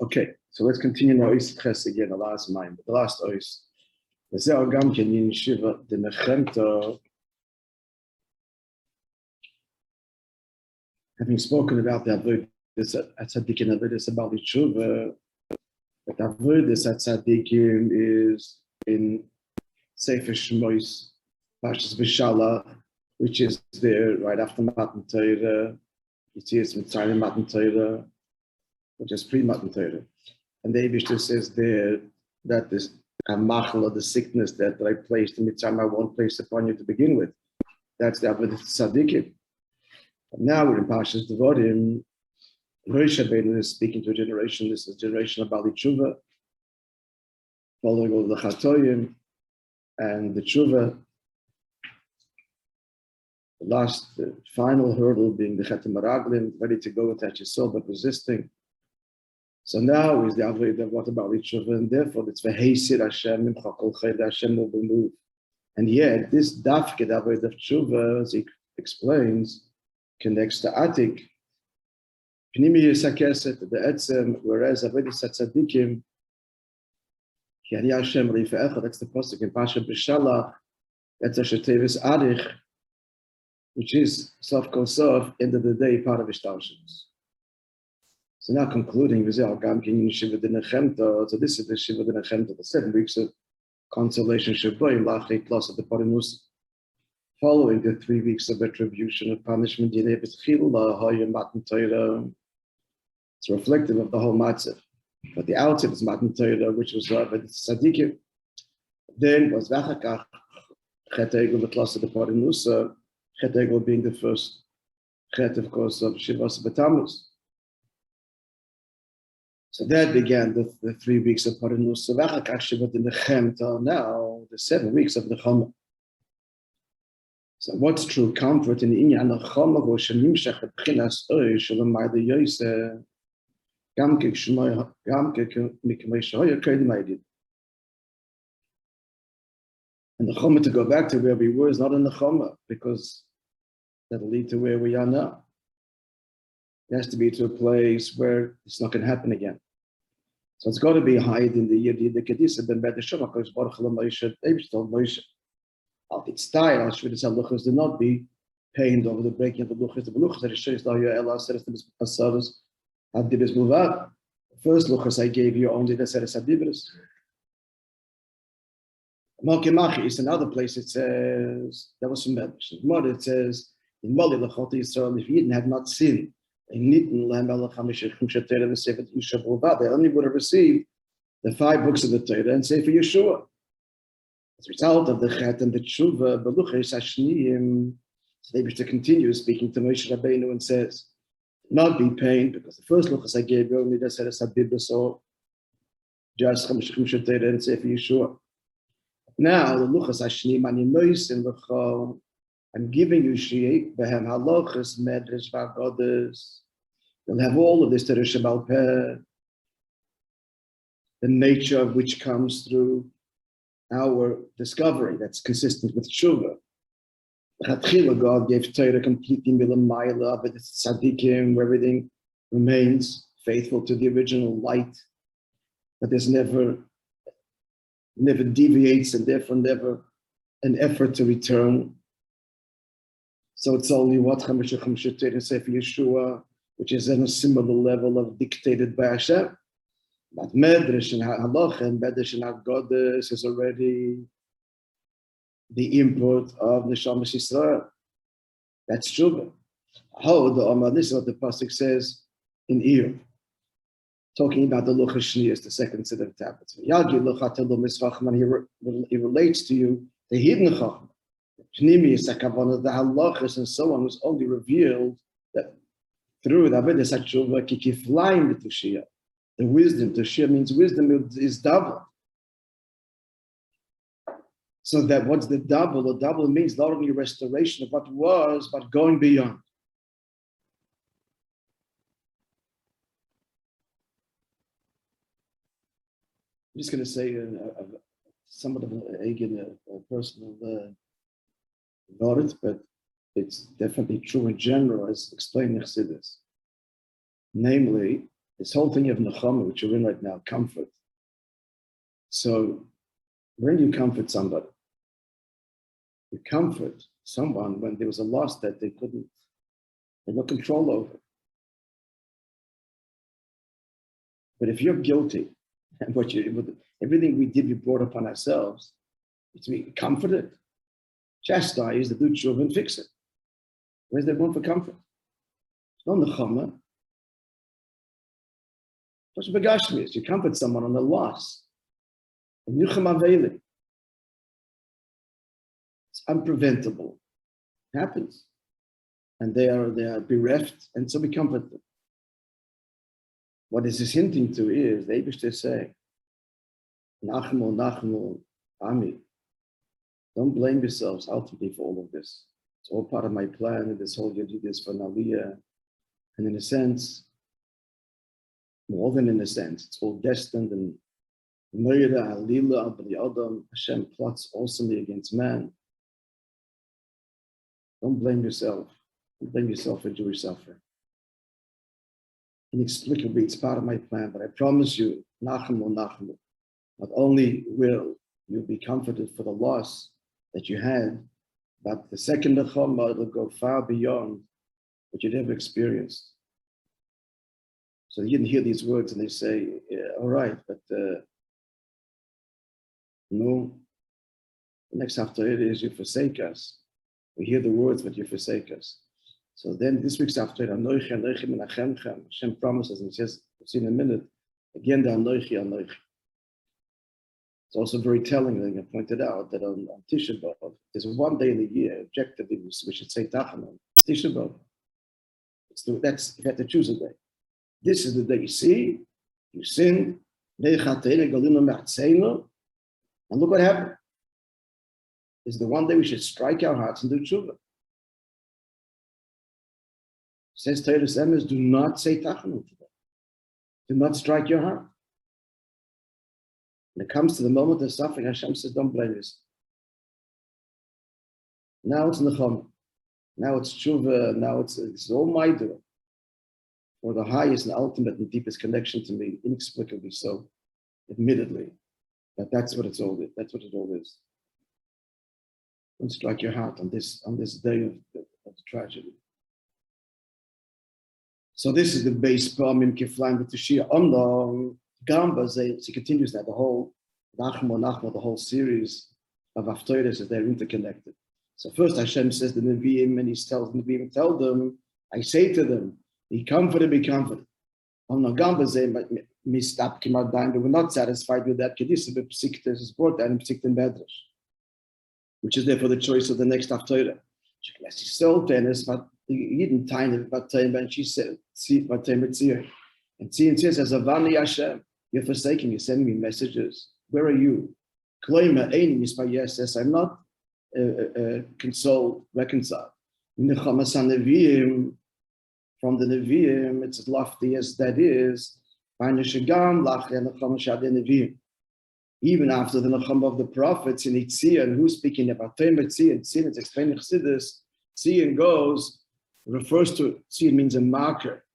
Okay, so let's continue now. H'tשכ again, the last mind, the last ois. V'zeh gam ken in shiva de nechemto. Having spoken about the avodas at tzaddikim, avodas about the tshuva, but avodas at tzaddikim is in Sefer Shmois, Parshas B'Shalach, which is there right after Matan Torah. You see it's Mitzrayim Matan Torah, which is pre-Matan Torah. And the Eibishter says there that this machal, the sickness that I placed in Mitzrayim, I won't place upon you to begin with. That's the avodas tzaddikim. Now we're in Parshas Devarim. Moishe Rabbeinu is speaking to a generation. This is a generation of Bali Tshuva, following all the Chatoyim and the Tshuva. The last, the final hurdle being the Chetem Maraglim, ready to go attach yourself but resisting. So now is the Avodah of what about Tshuva, and therefore it's Veheisir Hashem Imcha Kol Chayda Hashem will be moved. And yet this Dafke Avodah of Tshuva, as he explains, connects to Atik, Pnimi Yisakeset, the Etzem, whereas Avodas Tzadikim, Ki Hashem Rifecha, that's the pasuk in Parshas B'Shalach, that's Asher Tevis Adich, which is Sof Kol Sof, end of the day, part of Ishtarshimus. So now concluding, V'zeh Gam Ken Shiva de Nechemto, so this is the Shiva de Nechemto, the 7 weeks of consolation Shabbai, Lachei Klos of the Parimus, following the 3 weeks of retribution of punishment. It's reflective of the whole matzah. But the outset is Matan Torah, which was tzaddikim. Then was Vachakach, Chet Egel, the class of the Parimusa, Chet Egel being the first Chet, of course, of Shivas B'Tammuz. So that began the 3 weeks of Parimusa. Vachakach Shivat in the Chem till now, the 7 weeks of the Chama. So what's true comfort in the Inyan of Chama, who Shanimshach at B'chinas Oy, Shalom Ma'da Yoseh, Gamke Mikmei Shoya Kredim. And the Chama, to go back to where we were, is not in the Chama, because that'll lead to where we are now. It has to be to a place where it's not going to happen again. So it's got to be hide in the Yedi, the Kedisa, then better Shabbat, because Baruch Hu Moishe, David told Moishe, its style, I should say, luchas do not be pained over the breaking of the luchas. The luchas that it shows that you Allah said to Asaras, Adibis Muvad. The first luchas I gave you only the Seres Adibis. Malkimachi is another place. It says that was from Medrash. More it says in Mali Lachot Yisrael, if Yidden had not sinned, they only would have received the 5 books of the Torah and say for Yeshua. As a result of the Chet and the Tshuva, Beluches Hashniyim, so they continue speaking to Moshe Rabbeinu and says, not be pained, because the first luchas I gave you only said as Hadibas or just Chamishim Torah and say for Yeshua. Now the luchas Hashniyim ani noisin l'chol, I'm giving you Shi'ik behem halachas medrash v'agodas. You'll have all of this Torah Shebal Peh, the nature of which comes through our discovery that's consistent with Tshuva. God gave Torah completely milamayla, but it's tzaddikim, where everything remains faithful to the original light, but there's never deviates and therefore never an effort to return. So it's only what Chamishah Torah Sefer Yeshua, which is on a similar level of dictated by Hashem. But Medrash and Halacha and Medrash and Haggadah is already the import of Neshamas Yisrael. That's Tshuva. This is what the pasuk says in Iyov, talking about the Luchas Shniyos, the second set of tablets. He relates to you the hidden Chachma, the Halachas and so on was only revealed that through the Avodas Tshuva kikiflaim b'tushiyah. The wisdom, Tushiyah means wisdom is double. So that what's the double? The double means not only restoration of what was, but going beyond. I'm just going to say somewhat of a personal knowledge, but it's definitely true in general as explaining Chassidus. Namely, This whole thing of Nechama, which you're in right now, comfort. So when you comfort somebody, you comfort someone when there was a loss that they had no control over. But if you're guilty, and everything we did, we brought upon ourselves, it's me comforted, chastise, the do tshuva and fix it. Where's there room for comfort? It's not Nechama. You comfort someone on the loss. It's unpreventable. It happens. And they are bereft, and so we comfort them. What this is hinting to is, the Eibishter say, Nachmu, Nachmu, Ami. Don't blame yourselves ultimately for all of this. It's all part of my plan, and this whole you do this for Aliyah. And in a sense, more than in a sense, it's all destined, and Meira, Alila, Adam, Hashem plots awesomely against man. Don't blame yourself. Don't blame yourself for Jewish suffering. Inexplicably, it's part of my plan, but I promise you, Nachmu, Nachmu, not only will you be comforted for the loss that you had, but the second Nechama will go far beyond what you'd ever experienced. So you didn't hear these words and they say, yeah, all right, but no, the next after it is you forsake us. We hear the words, but you forsake us. So then this week's after it, Hashem promises, and he says, we'll see in a minute, again, the Anoichi, Anoichi. It's also very telling, I pointed out, that on Tisha B'Av, there's one day in the year, objectively, we should say Tachanun. It's Tisha B'Av. That's, you have to choose a day. This is the day you see, you sin, and look what happened. It's the one day we should strike our hearts and do tshuva. Says Teres Emes, do not say Tachanun today. Do not strike your heart. When it comes to the moment of suffering, Hashem says, don't blame yourself. Now it's Nechama. Now it's tshuva. Now it's all my doing. For the highest and ultimate and deepest connection to me, inexplicably so, admittedly. But that's what it's all. That's what it all is. Don't strike your heart on this day of the tragedy. So this is the base poem in Kiflaim B'Tushia. Gamba, she continues that the whole Nachmo, the whole series of Haftorahs, they're interconnected. So first Hashem says the Nevi'im, and he tells the Nevi'im, tell them, I say to them, be comforted, be comforted. Gamba, they were not satisfied with that. Kedisa is brought down in Psikta Medrash, which is therefore the choice of the next Haftorah. She sold tennis, but he didn't time it, but she said, see, but Tzir. And Tzir says, Avani Hashem, you're forsaking me, sending me messages. Where are you? Yes, I'm not consoled, reconciled. From the Nevi'im, it's as lofty as that is. Even after the Nechama of the prophets in Itzion, who's speaking about Tzion, Tzion is explaining Chassidus. Tzion goes, refers to, Tzion means a marker.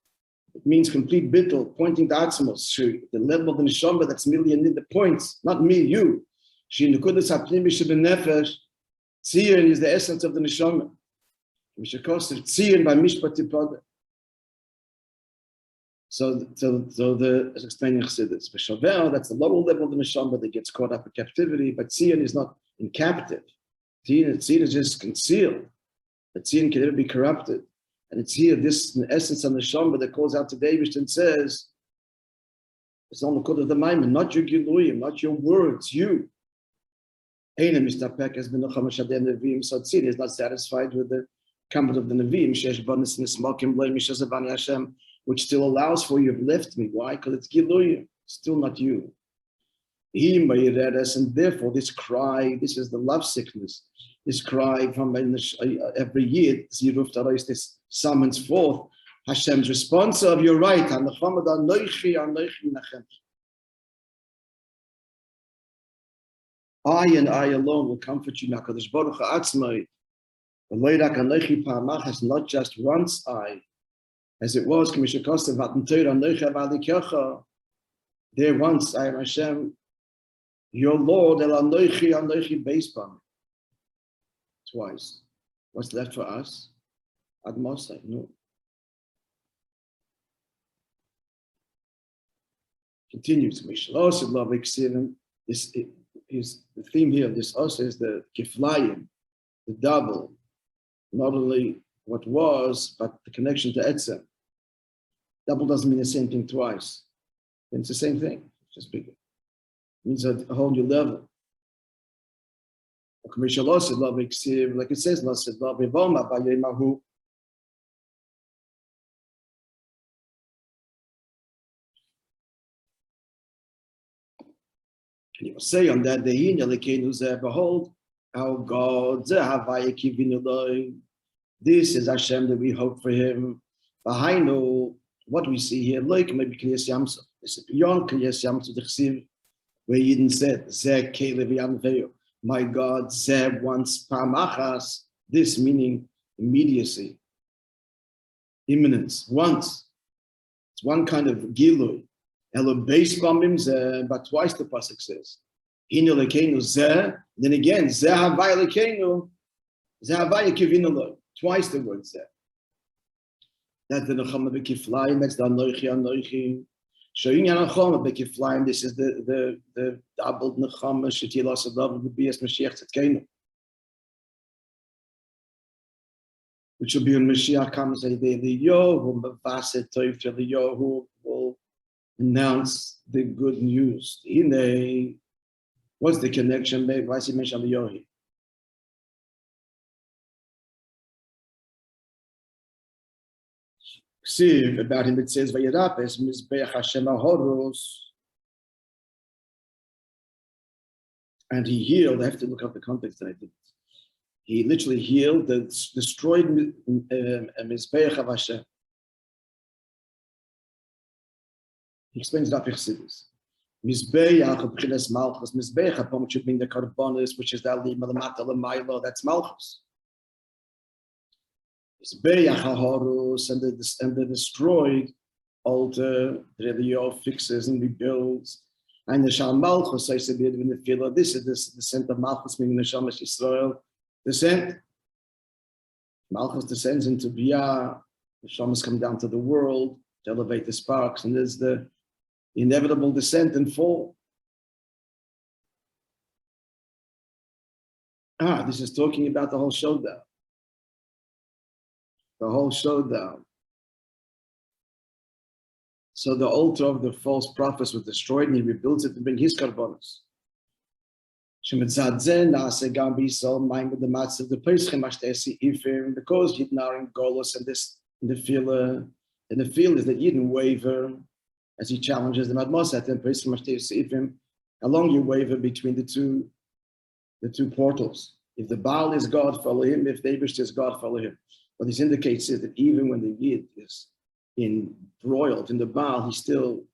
It means complete bittul, pointing to Atzmos, the level of the neshama that's merely in the points, not me, you. Tzion is the essence of the neshama. Tzion by mishpat tipada. So the as explaining Chassidus, that's the lower level of the neshama that gets caught up in captivity, but Tzion is not in captive. Tzion is just concealed. But Tzion can never be corrupted. And it's here, this in essence of the neshama that calls out to David and says, it's on the code of the Maamor, not your giluyim, not your words, you. So Tzion is not satisfied with the comfort of the Nevi'im, which still allows for you have left me. Why? Because it's giluyim, still not you. And therefore this cry, this is the love sickness, this cry from every year, this summons forth Hashem's response of, you're right, I and I alone will comfort you. Not just once I as it was, there once I am Hashem, your Lord, El Anochi, Anochi Beispan. Twice. What's left for us? Admo, no. Continues. This is the theme here. This also is the kiflayim, the double, not only what was, but the connection to etzem. Double doesn't mean the same thing twice. It's the same thing, just bigger. It means a whole new level. Like it says, and you will say on that day, behold, our God, this is Hashem that we hope for him. Behind all what we see here, like maybe Kriyas Yamsuf. This is beyond Kriyas Yamsuf, the Chsiv, where Yidden said, Zeh Kelev Yanveyo. My God, Zeh once Pamachas, this meaning immediacy, imminence, once. It's one kind of Gilui. Elo Beis Bamim Zeh, but twice the Pasuk says. Hinu Lekeinu Zeh, then again, Zeh Havai Lekeinu, Zeh Havai Kivinu Lo. Twice the word Zeh. That's the Nechama Bekiflayim, that's the Anochi Anochi. Showing Nechama Bekiflayim, this is the doubled Nechama, Shetil Asadav, the Bias Mashiach Tzedkenu. Which will be when Mashiach comes, the Eliyahu, Mavaset Toiv to Eliyahu, will announce the good news. What's the connection made? Why is he mentioned Eliyahu? See about him, it says Vayirapes Mizbeach Hashem Ahoros, and he healed. I have to look up the context that I did. He literally healed the destroyed Mizbeach of Hashem. He explains that Chassidus. Mizbeach of B'chinas Malchus. Mizbeach upon which should mean the Karbonis, which is the Ali Malamata Lamailo. That's Malchus. And the destroyed altar, the Eliyahu fixes and rebuilds. And the Shal Malchus, I said in the field, this is the descent of Malchus, meaning the Shamash Israel descent. Malchus descends into Biyah, the Shamash come down to the world to elevate the sparks, and there's the inevitable descent and fall. This is talking about the whole showdown. The whole showdown. So the altar of the false prophets was destroyed, and he rebuilds it to bring his karbonos. Because Yidden in Golos and this in the field is that Yidden waver as he challenges them. How long you waver between the two portals. If the Baal is God, follow him. If the Eibush is God, follow him. What this indicates is that even when the Yid is embroiled in the Baal, he's still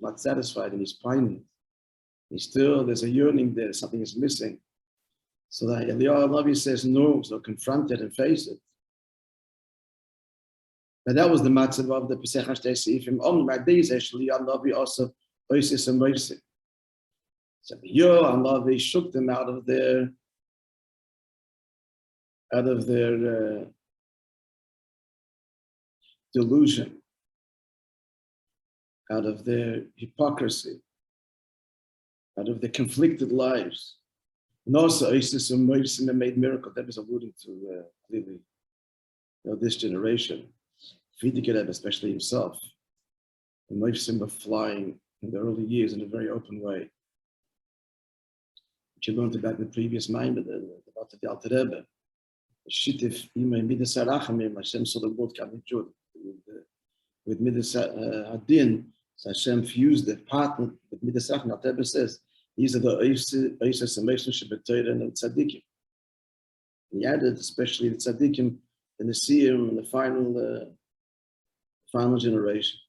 not satisfied and he's pining. There's a yearning there, something is missing. So that Eliyahu Navi says no, so confront it and face it. And that was the matzav of the Pesach HaShtei Seifim. On my days, actually, Navi also Oisis and Moishe. So Navi shook them out of their delusion, out of their hypocrisy, out of their conflicted lives. And also, Isis and Moishe made miracles. That was alluding to clearly, this generation. Friedige, especially himself. And Moishe were flying in the early years in a very open way, which you learned about in the previous Maamor, about the Alter Rebbe. Shittif Ima Midas Harachamim, Hashem saw the world coming Judah. With Midas Hadin, so Hashem fused the partner with Midas Harachamim. Alter Rebbe says, these are the Oises and relationship with Torah and the Tzaddikim. He added, especially the Tzaddikim, the Nesiim, and the final generation.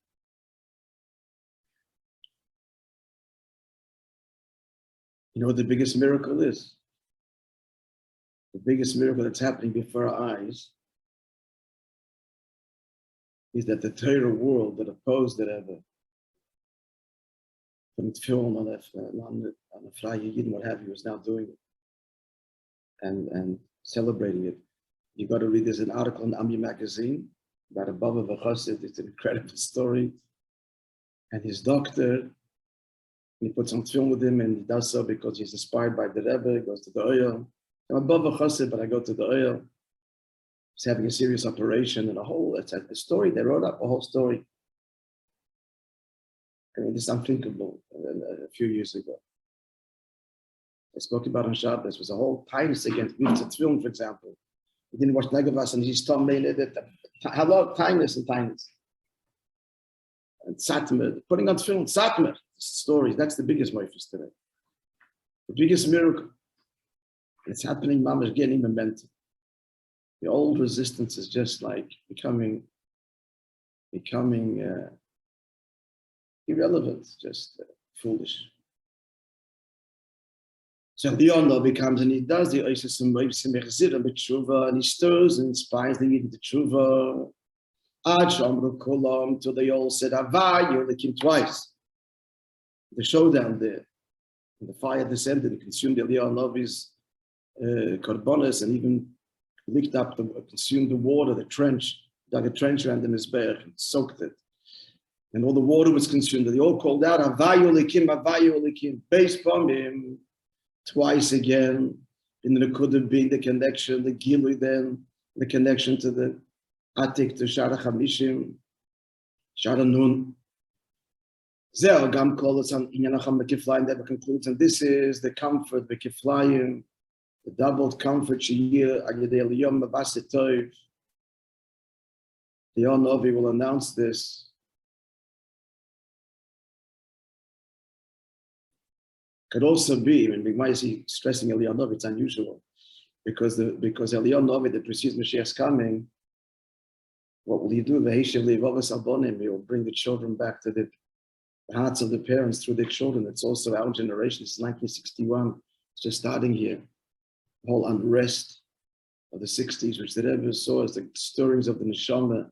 You know what the biggest miracle is? The biggest miracle that's happening before our eyes is that the Torah world that opposed the Rebbe from the film on a Friday, what have you, is now doing it and celebrating it. You got to read, there's an article in Ami magazine about a Baba Veheisir. It's an incredible story. And his doctor, he puts on film with him, and he does so because he's inspired by the Rebbe. He goes to the oil. I'm a Baba Veheisir, but I go to the oil. He's having a serious operation, and it's a story. They wrote up a whole story. I mean, this is unthinkable a few years ago. I spoke about on Shabbos. It was a whole tightness against Mitzvah film, for example. He didn't watch Negavas, and he's told me that hello, tightness and tightness. And Satmer, putting on film, Satmer stories. That's the biggest Moishe today. The biggest miracle. It's happening, Mama's getting momentum. The old resistance is just like becoming irrelevant, just foolish. So the Ono becomes, and he does the Veheisir and Tshuva, and he stirs and inspires the Yidden to Tshuva. Till they all said Havayu Elikim twice. The showdown there, and the fire descended and consumed the Novi's korbanos, and even licked up, consumed the water, the trench, dug a trench around the Mizbeach and soaked it. And all the water was consumed. They all called out, Havayu Elikim, based upon him, twice again. And there could have been the connection, the Gilui then, the connection to the Atik, to Shara Chamishim, Shara Nun. Zeh Gam Kol on Inyanacham Bekiflayim that concludes, and this is the comfort, Bekiflayim, the doubled comfort, Shiyir, Agedei Eliyom, Mavasit Tov. The Novi will announce this. Could also be, I mean, why is he stressing Eliyahu Novi? It's unusual, because Eliyahu Novi, that precedes Mashiach's coming, what will he do? Veheisir leivavos albonim. He will bring the children back to the hearts of the parents through their children. It's also our generation. It's 1961. It's just starting here. The whole unrest of the 60s, which the Rebbe saw as the stirrings of the neshama,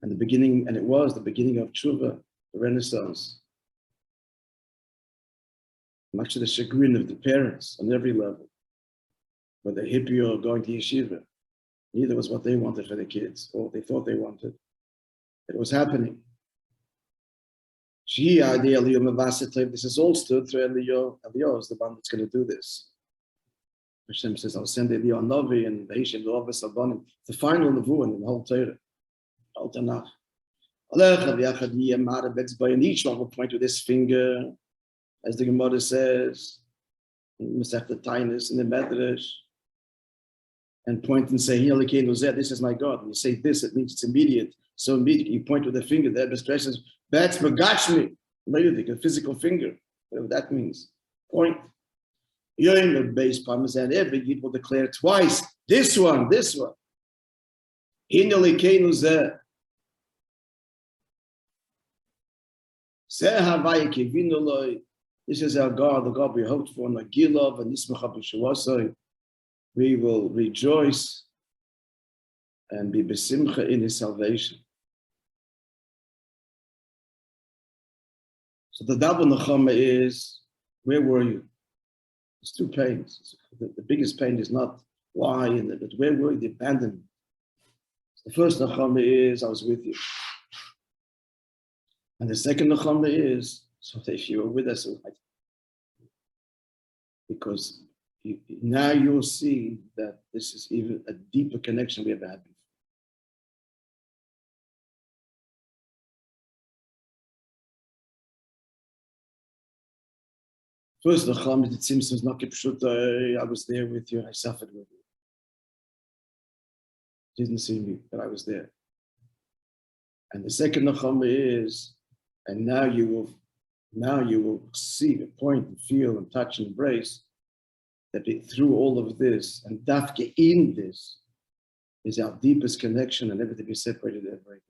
and the beginning, and it was the beginning of tshuva, the Renaissance. Much to the chagrin of the parents on every level, whether hippie or going to yeshiva. Neither was what they wanted for the kids, or what they thought they wanted. It was happening. This is all stood through Eliyahu. Eliyahu is the one that's going to do this. Hashem says, I'll send Eliyahu Novi and Veheisir leivavos albonim. The final nevuah in the whole Torah, whole Tanakh. And each one will point with this finger, as the Gemara says, in Masechta Tainus, in the Medrash, and point and say, this is my God. And you say this, it means it's immediate. So immediate, you point with the finger. The Rebbe stresses, that's Magashmi, a physical finger, whatever that means. Point. You're in the base parmesan. Every Yid will declare twice, this one. This is our God, the God we hoped for, Nagilov and Nismacha B'Shavasai. We will rejoice and be besimcha in his salvation. So the double nechama is, where were you? There's two pains. The biggest pain is not why, but where were you? The abandonment. The first nechama is, I was with you. And the second nechama is, so if you were with us, because now you'll see that this is even a deeper connection we ever had before. First, the Cham, it seems was not kipshuta. I was there with you. I suffered with you. Didn't see me, but I was there. And the second Nechama is, and now you will see, point, and feel, and touch, and embrace that through all of this, and dafke in this, is our deepest connection, and never to be separated ever again.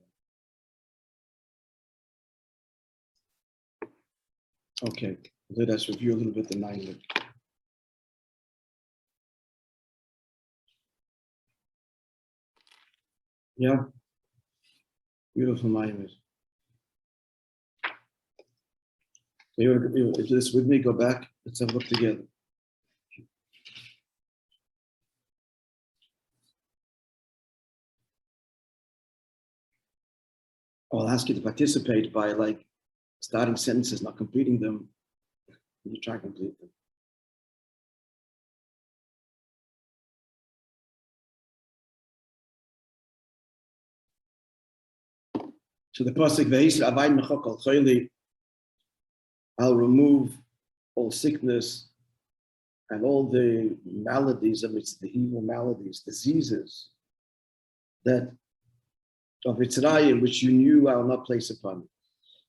Okay, let us review a little bit the mind. Yeah. Beautiful Maamor. If this with me, go back. Let's have a look together. I'll ask you to participate by like starting sentences, not completing them. You try to complete them. So the pasuk Veheisir avay mechokol chayli, I'll remove all sickness and all the maladies of its the evil maladies, diseases that of Mitzrayim, which you knew I will not place upon you.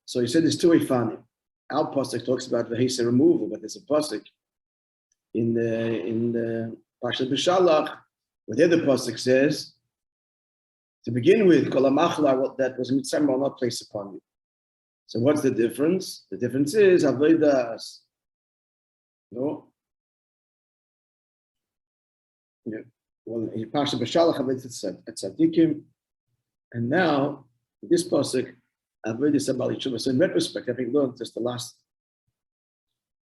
So he said there's two ifanim. Our pasuk talks about Veheisir removal, but there's a pasuk in the Parshat B'Shalach where the other pasuk says, to begin with, Kol HaMachla, that was Mitzrayim, I will not place upon you. So what's the difference? The difference is avodas. No. Yeah. Well, in Parshat B'Shalach, avodas at tzaddikim, and now this pasuk avodas abali tshuva. So in retrospect, having learned just the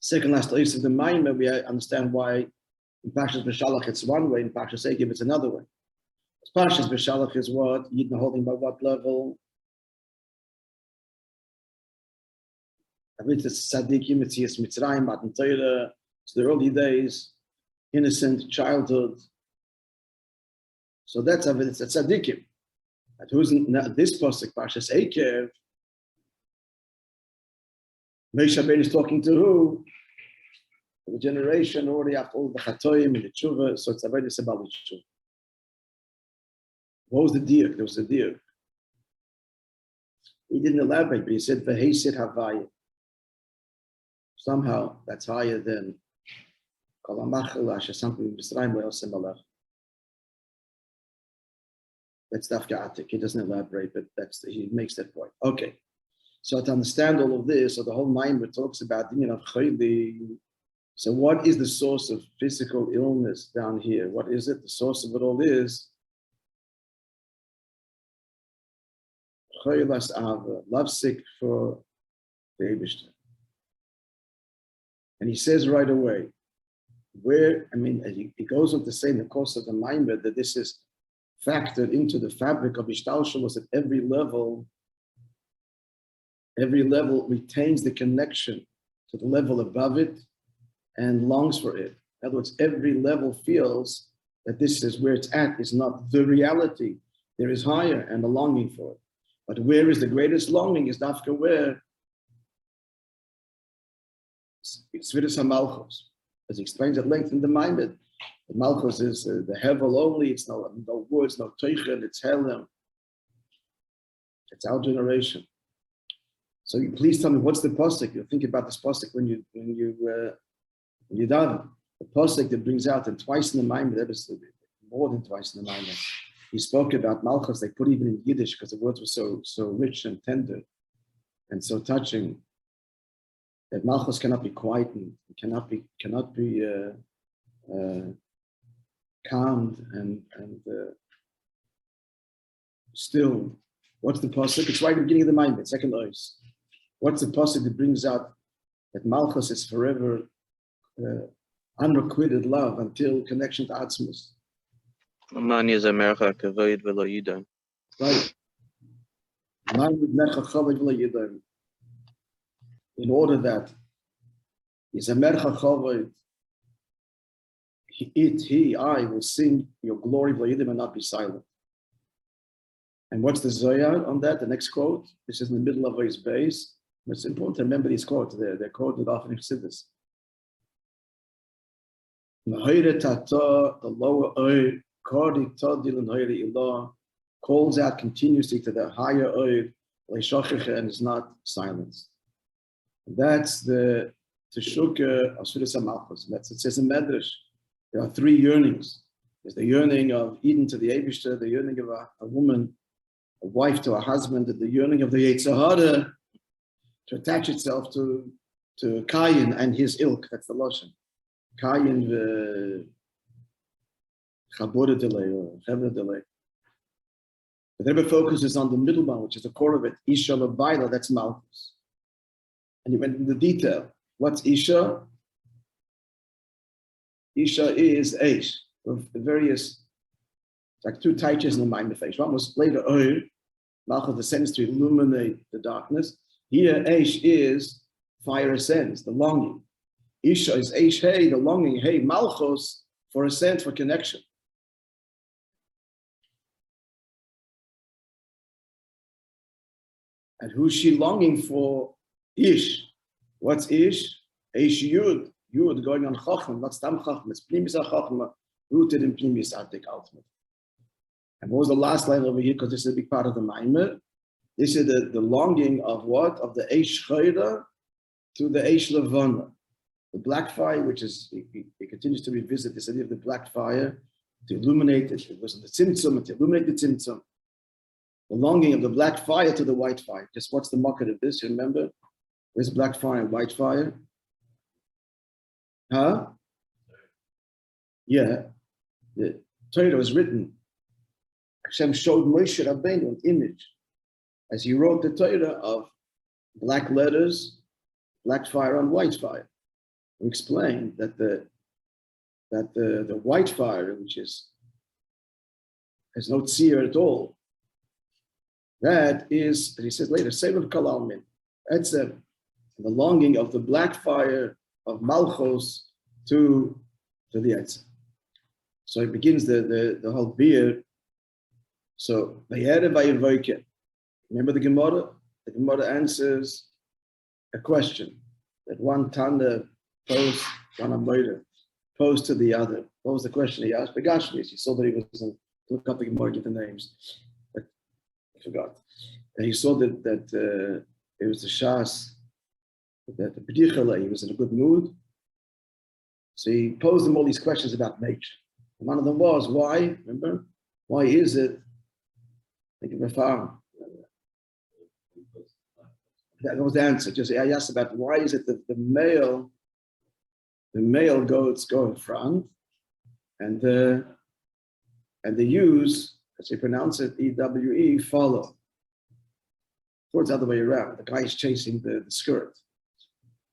second last place of the Maamor, we understand why in Parshat B'Shalach it's one way, in Parshat Segiv it's another way. Parshat B'Shalach is what? Yidden holding by what level? It's tzaddikim, it's Mitzrayim, Matan Torah, it's the early days, innocent childhood. So that's it's tzaddikim. But who's this pasuk, Parshas Eikev? Moishe Rabbeinu is talking to who? The generation already after all the chatoim and the tshuva. So it's avodas abali tshuva. What was the diuk? There was a diuk. He didn't elaborate, but he said Veheisir havaya. Somehow that's higher than Kol HaMachla asher something Mitzrayim ve'osem alech. That's dafka atik. He doesn't elaborate, but he makes that point. Okay. So to understand all of this, so the whole Maamor talks about the of chayli. So what is the source of physical illness down here? What is it? The source of it all is chaylas ava, lovesick for the Eibishter. And he says right away, he goes on to say in the course of the Maamor that this is factored into the fabric of Ishtalshalos at every level retains the connection to the level above it and longs for it. In other words, every level feels that this is where it's at, is not the reality. There is higher and a longing for it. But where is the greatest longing is dafka where it's Svidus HaMalchus. As he explains at length in the Maamor, the Malchus is the Hevel only, it's no words, no Teichen, it's Helem. It's our generation. So you please tell me, what's the pasuk? You think about this pasuk when you're done. The pasuk that brings out, and twice in the Maamor, that is more than twice in the Maamor, he spoke about Malchus. They put even in Yiddish because the words were so rich and tender and so touching that Malchus cannot be quietened, cannot be calmed and still. What's the pasuk? It's right at the beginning of the Maamor, second ois. What's the pasuk that brings out that Malchus is forever unrequited love until connection to Atzmus? Right. In order that I will sing your glory and not be silent. And what's the Zohar on that? The next quote. This is in the middle of his base. It's important to remember these quotes. They're quoted often in Chassidus. The lower oir, calls out continuously to the higher oir, and is not silenced. That's the Teshukah of Svidus HaMalchus. That's it says in Medrash. There are three yearnings. There's the yearning of Eden to the Eibishter, the yearning of a woman, a wife to a husband, and the yearning of the Yetzer Hara to attach itself to Cain and his ilk. That's the Lashon. Cain Chabura delay or Chevra delay. The Rebbe focuses on the middle one, which is the core of it. Isha Labaila, that's Malchus. And he went into detail. What's Isha? Isha is Eish. With various, like two taiches in the mind of Eish. One was later Oir. Malchus descends to illuminate the darkness. Here, Eish is fire ascends, the longing. Isha is Eish Hey, the longing. Hey, Malchus for ascent, for connection. And who's she longing for? Ish. What's Ish? Ish Yud. Yud going on Chacham, not Stam Chacham. It's Pnimis HaChacham, rooted in Pnimis Adik ultimate. And what was the last line over here? Because this is a big part of the Maamor. This is the longing of what? Of the Eish Chayra to the Eish Levana. The black fire, which is, it continues to revisit this idea of the black fire, to illuminate it. It was the Tzimtzum, to illuminate the Tzimtzum. The longing of the black fire to the white fire. Just what's the market of this? You remember? Where's black fire and white fire? Huh? Yeah. The Torah was written. Hashem showed Moishe Rabbeinu an image as he wrote the Torah of black letters, black fire on white fire. We explained that the white fire, which has no tzir at all, that is, as he says later, Seven Kalalmin. That's the longing of the black fire of Malchus to the Etzem. So it begins the whole beer. So Veheisir. Remember the Gemara? The Gemara answers a question that one Tana posed, one Amoida posed to the other. What was the question he asked? Begashmis. He saw that he wasn't look up the Gemara, get the names. But I forgot. And he saw that it was the Shas, that the B'dichala, he was in a good mood. So he posed him all these questions about nature. And one of them was, why? Remember? Why is it? Think of a farm. That was the answer. Just I asked about why is it that the male goats go in front, and the ewes, as they pronounce it, EWE, follow. Or it's the other way around. The guy is chasing the skirt.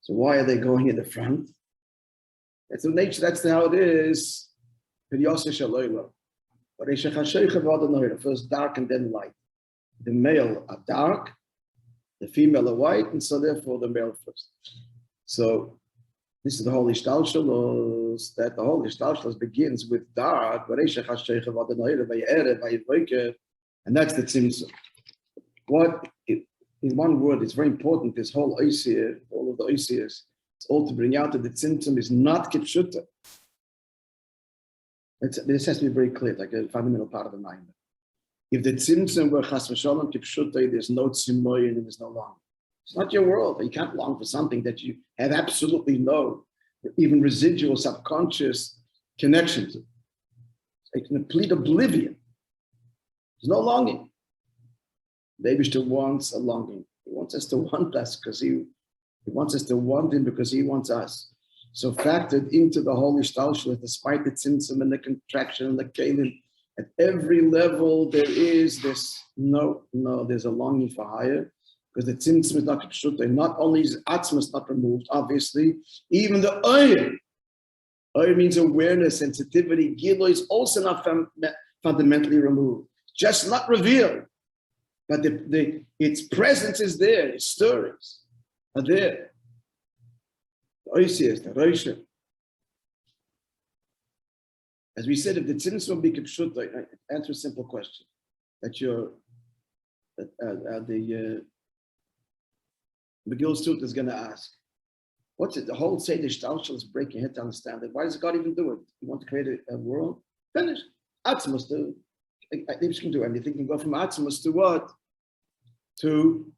So why are they going in the front? That's the nature. That's how it is. First dark and then light. The male are dark, the female are white, and so therefore the male first. So this is the whole Ishtalshalos, that the whole Ishtalshalos begins with dark, and that's the Tzimtzum. What, in one word, it's very important, this whole Veheisir, all of the Veheisirs, it's all to bring out that the Tzimtzum is not Kipshuta. This has to be very clear, like a fundamental part of the mind. If the Tzimtzum were Chas v'Shalom Kipshuta, there's no Tzimoyin and there's no longing. It's not your world. You can't long for something that you have absolutely no, even residual subconscious connection to. It's a complete oblivion. There's no longing. The Eibishter wants a longing. He wants us to want us because he wants us to want him because he wants us. So factored into the whole Ishtalshalos, despite the Tzimtzum and the contraction and the Kalim, at every level there is this, there's a longing for higher, because the Tzimtzum is not Kipshuta. Not only is Atzmus not removed, obviously, even the Oyer. Oyer means awareness, sensitivity. Gilo is also not fundamentally removed, just not revealed. But its presence is there, its stirrings are there. The Veheisir, the Roshim. As we said, if the Tzimtzum will be Kipshuta, answer a simple question. The Megillah Sutta is going to ask, what's it? The whole Seder Ishtalshalos is breaking your head to understand it. Why does God even do it? You want to create a world? Finish. Atzmus, I can do anything. You can go from Atzmus to what? To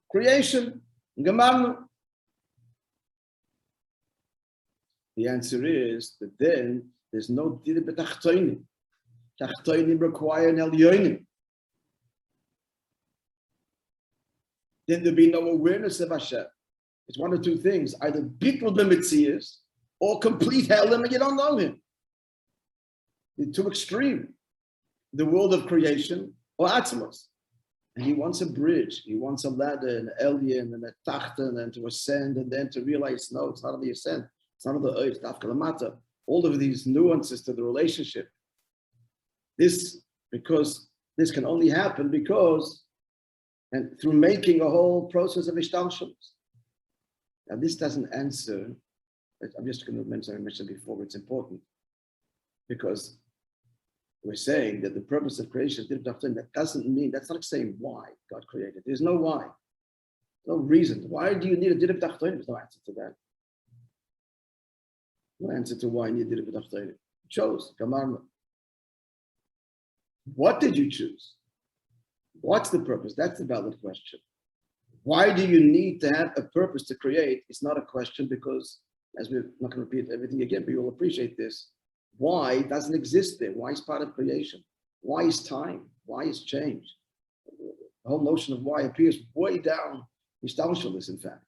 creation. Gemanu. The answer is that then there's no Dida b'Tachtoinim. Tachtoinim require an Elyonim. Then there'll be no awareness of Hashem. It's one of two things: either bittul b'mitzias or complete helam, and you don't know him. It's too extreme. The world of creation or Atzmos. And he wants a bridge, he wants a ladder, an alien, and a tachten, and to ascend, and then to realize, no, it's not on the ascent, it's not on the earth, it's Dafkalamata. All of these nuances to the relationship. Because this can only happen because, and through making a whole process of ishtalshalos. Now, this doesn't answer, I'm just going to mention, I mentioned before, it's important, because we're saying that the purpose of creation is that doesn't mean, that's not saying why God created. There's no why, no reason. Why do you need a dirib tachtoin? There's no answer to that. No answer to why you need dirib tachtoin. You chose, Gamarma. What did you choose? What's the purpose? That's the valid question. Why do you need to have a purpose to create? It's not a question because, as we're not going to repeat everything again, but you'll appreciate this. Why doesn't exist there? Why is part of creation? Why is time? Why is change? The whole notion of why appears way down Ishtalshalos, in fact.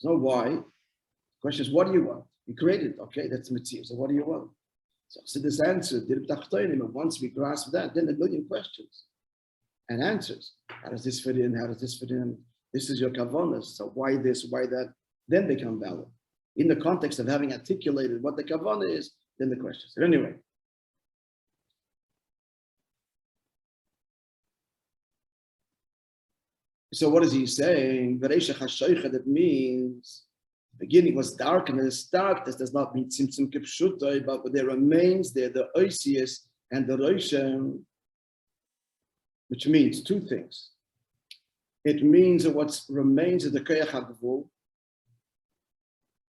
There's no why. The question is, what do you want? You created it. Okay, that's mitzvah. So what do you want? So this answer, and once we grasp that, then a million questions and answers. How does this fit in? How does this fit in? This is your kavanah. So why this? Why that? Then become valid. In the context of having articulated what the kavanah is, then the questions. So anyway. So what is he saying? That means the beginning was dark and it's dark. This does not mean tzimtzum kipshutai, but there remains there the oisius and the roishem, which means two things. It means that what remains of the koyach hagvul.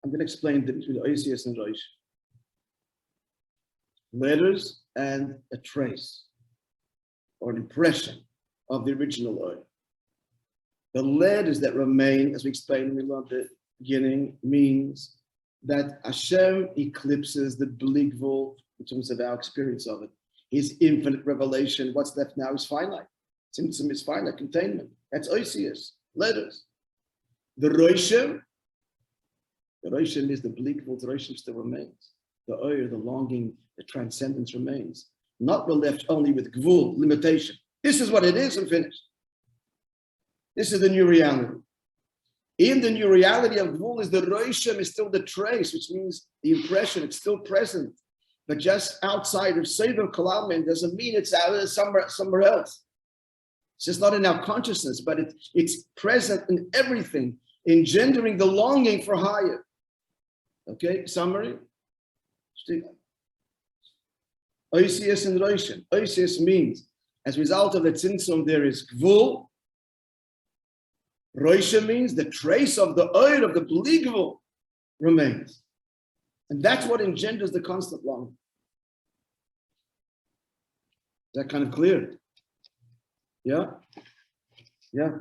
I'm going to explain the between oisius and roish. Letters and a trace or an impression of the original oil. The letters that remain, as we explained in the beginning, means that Hashem eclipses the bligvul in terms of our experience of it. His infinite revelation, what's left now is finite. Tzimtzum is finite, containment. That's oisius, letters. The roishem is the bligvul, the roishem still remains. The oyer, the longing, the transcendence remains. Not we're left only with gvul, limitation. This is what it is and finished. This is the new reality. In the new reality of Gvul is the Roishem is still the trace, which means the impression, it's still present. But just outside of Seder Kalamin doesn't mean it's out somewhere else. It's just not in our consciousness, but it's present in everything, engendering the longing for higher. Okay, summary. Oisius and Roishem. Oisius means, as a result of the tzimtzum, there is Gvul. Roisha means the trace of the oil of the bligvul remains. And that's what engenders the constant longing. Is that kind of clear? Yeah? Yeah.